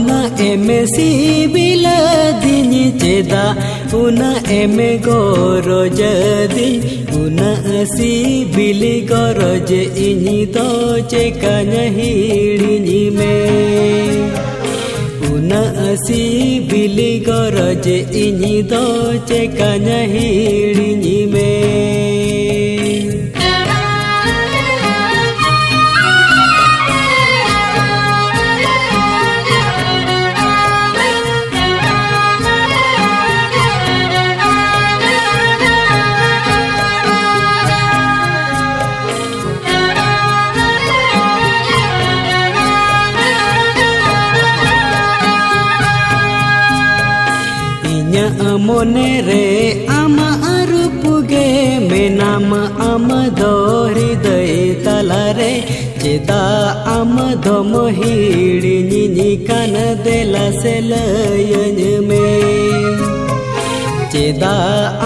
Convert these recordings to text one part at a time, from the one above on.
una eme sibila dini ceda una eme gorojadi una sibili goroje ini to cekanya hidini me una sibili goroje ini to cekanya hidini me monere ama arupuge menama amado hriday talare ceda amado mohidi nini kan dela selayany me ceda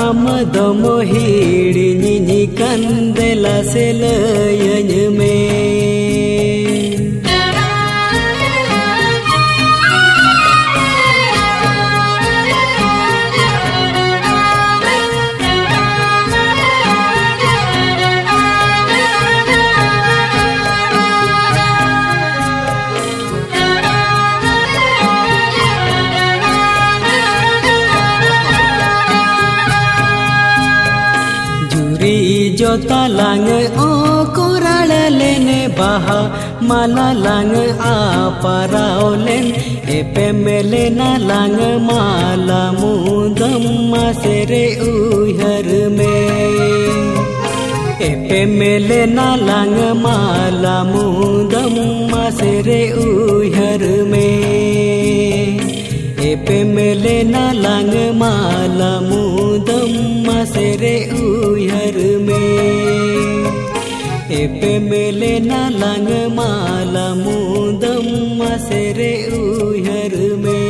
amado mohidi nini kan dela selayany me जोता लांग ओ कोराल लेने बाहा माला लांग आ पराओ लेन एपे मेले ना लांग माला मुदम मासेरे उहर में एपे मेले ना लांग माला मुदम मासेरे उहर में एपे मेले ना लांग माला मुदम मासेरे उहर में एपे मेले ना लांग माला मुदम मासेरे उहर में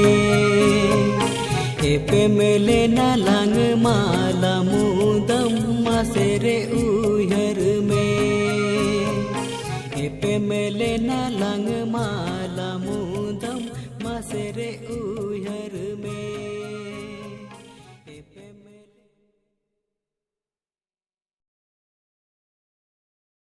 एपे मेले ना लांग माला मुदम मासेरे उहर में एपे मेले ना लांग माला मुदम मासेरे उहर में।